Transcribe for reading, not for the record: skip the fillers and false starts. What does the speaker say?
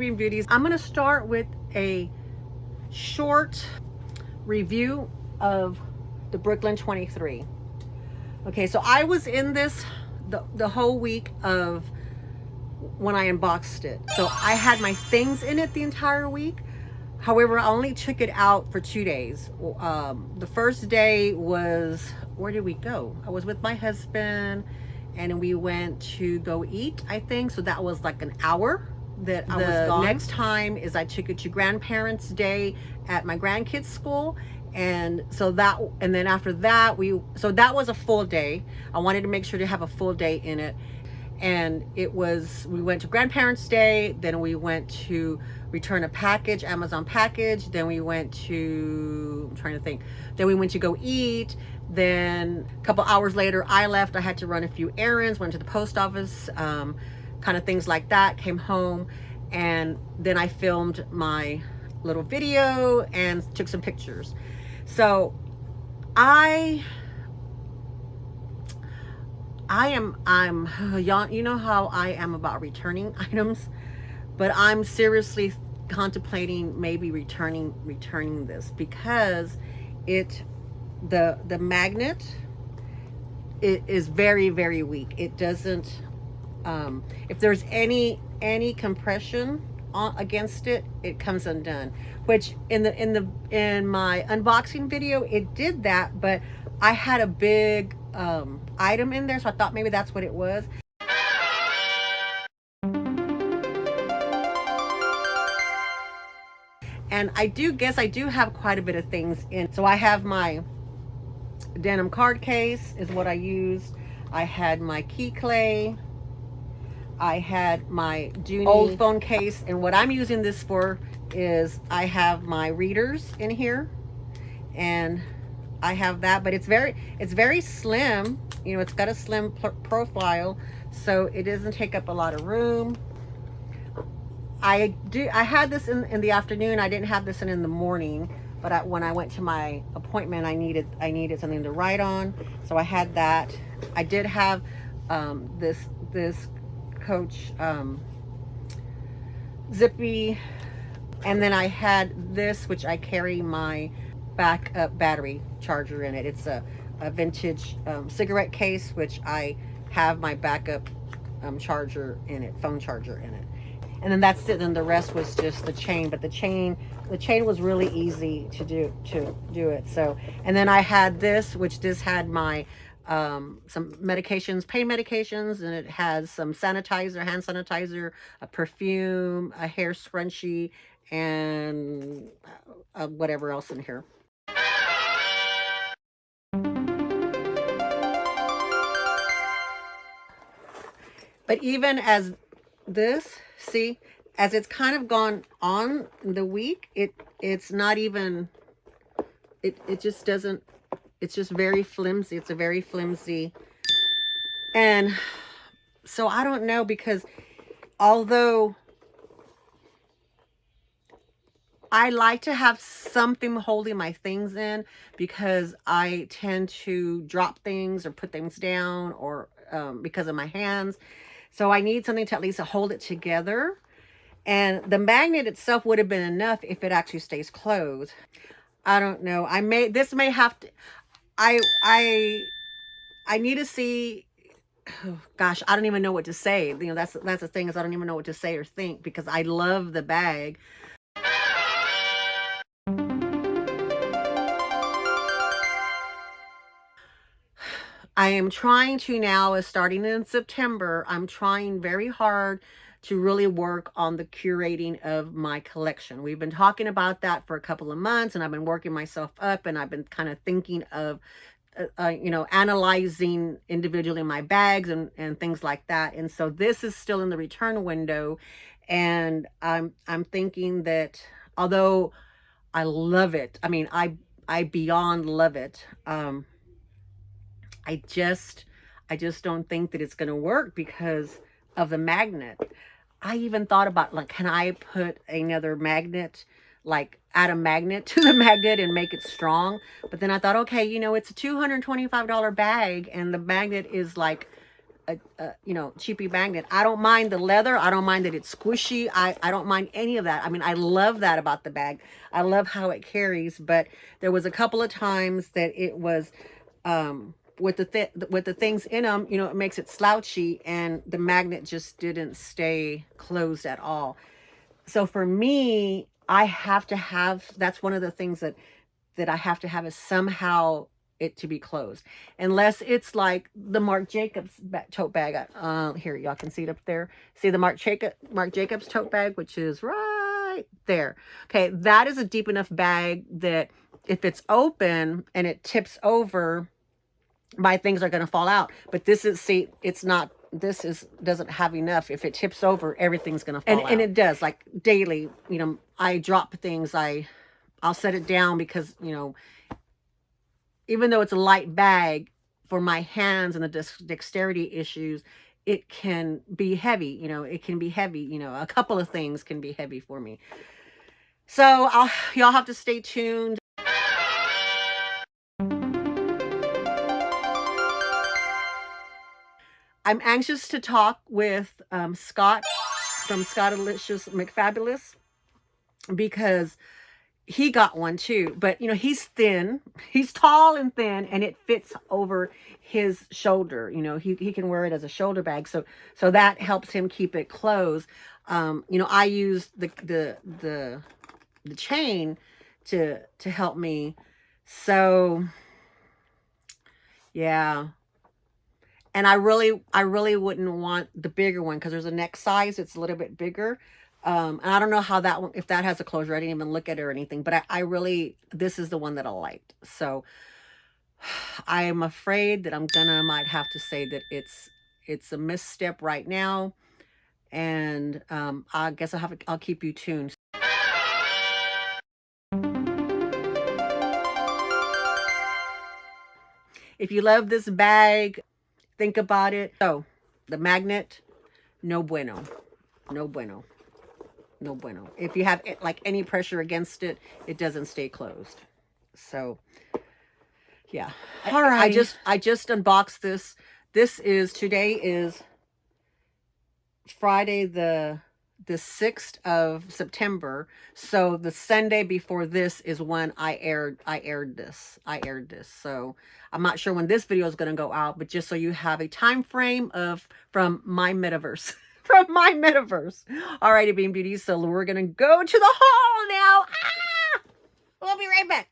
Beanbeauti. I'm going to start with a short review of the Booklyn 23. Okay, so I was in this the whole week of when I unboxed it. So I had my things in it the entire week. However, I only took it out for 2 days. The first day was, where did we go? I was with my husband and we went to go eat, I think. So that was like an hour that I was gone. Next time is I took it to grandparents' day at my grandkids' school. And so that, and then after that, so that was a full day. I wanted to make sure to have a full day in it. And it was, we went to grandparents' day, then we went to return a package, Amazon package, then we went to, I'm trying to think, then we went to go eat. Then a couple hours later, I left. I had to run a few errands, went to the post office, kind of things like that, came home, and then I filmed my little video and took some pictures. So I'm y'all, you know how I am about returning items, but I'm seriously contemplating maybe returning this because the magnet, it is very, very weak. It doesn't, if there's any compression against it, it comes undone, which in my unboxing video it did that, but I had a big item in there, so I thought maybe that's what it was. And I do have quite a bit of things in. So I have my denim card case is what I used. I had my key clay. I had my Dooney old phone case, and what I'm using this for is I have my readers in here, and I have that, but it's very slim. You know, it's got a slim profile, so it doesn't take up a lot of room. I had this in the afternoon. I didn't have this in the morning, but when I went to my appointment, I needed something to write on, so I had that. I did have this Coach zippy, and then I had this, which I carry my backup battery charger in it. It's a vintage cigarette case, which I have my backup charger in it, phone charger in it. And then that's it. And the rest was just the chain, but the chain was really easy to do it. So, and then I had this, which this had my some medications, pain medications, and it has some sanitizer, hand sanitizer, a perfume, a hair scrunchie, and whatever else in here. But even as this, see, as it's kind of gone on the week, it's not even, it just doesn't, it's just very flimsy. It's a very flimsy. And so I don't know, because although I like to have something holding my things in, because I tend to drop things or put things down, or because of my hands. So I need something to at least hold it together. And the magnet itself would have been enough if it actually stays closed. I don't know. This may have to, I need to see, oh gosh, I don't even know what to say. You know, that's the thing, is I don't even know what to say or think, because I love the bag. I am trying to now, starting in September, I'm trying very hard to really work on the curating of my collection. We've been talking about that for a couple of months, and I've been working myself up, and I've been kind of thinking of, you know, analyzing individually my bags and things like that. And so this is still in the return window, and I'm thinking that although I love it, I mean, I beyond love it, I just don't think that it's going to work because of the magnet. I even thought about, like, can I put another magnet, like add a magnet to the magnet and make it strong? But then I thought, okay, you know, it's a $225 bag, and the magnet is like you know, cheapy magnet. I don't mind the leather. I don't mind that it's squishy. I don't mind any of that. I mean, I love that about the bag. I love how it carries, but there was a couple of times that it was, with the things in them, you know, it makes it slouchy, and the magnet just didn't stay closed at all. So for me, I have to have, that's one of the things that I have to have, is somehow it to be closed, unless it's like the Marc Jacobs tote bag. Here, y'all can see it up there. See the Marc Jacobs tote bag, which is right there. Okay, that is a deep enough bag that if it's open and it tips over, my things are going to fall out. But this is, see, it's not, this is, doesn't have enough. If it tips over, everything's going to fall out. And it does, like daily, you know, I drop things, I'll set it down because, you know, even though it's a light bag, for my hands and the dexterity issues, it can be heavy, you know, it can be heavy, you know, a couple of things can be heavy for me. So y'all have to stay tuned. I'm anxious to talk with Scott from Scottalicious McFabulous, because he got one too, but you know, he's thin, he's tall and thin, and it fits over his shoulder. You know, he can wear it as a shoulder bag, so that helps him keep it closed. You know, I use the chain to help me. So yeah. And I really wouldn't want the bigger one, because there's a neck size, it's a little bit bigger. And I don't know how that one, if that has a closure. I didn't even look at it or anything, but I really, this is the one that I liked. So I am afraid that might have to say that it's a misstep right now. And I guess I'll keep you tuned. If you love this bag, think about it. So the magnet, no bueno, no bueno, no bueno. If you have like any pressure against it, it doesn't stay closed. So yeah. All right. I just unboxed this. Today is Friday the 6th of September. So the Sunday before this is when I aired this. So I'm not sure when this video is going to go out, but just so you have a time frame from my metaverse. From my metaverse. All righty, Beanbeauti. So we're going to go to the haul now. We'll be right back.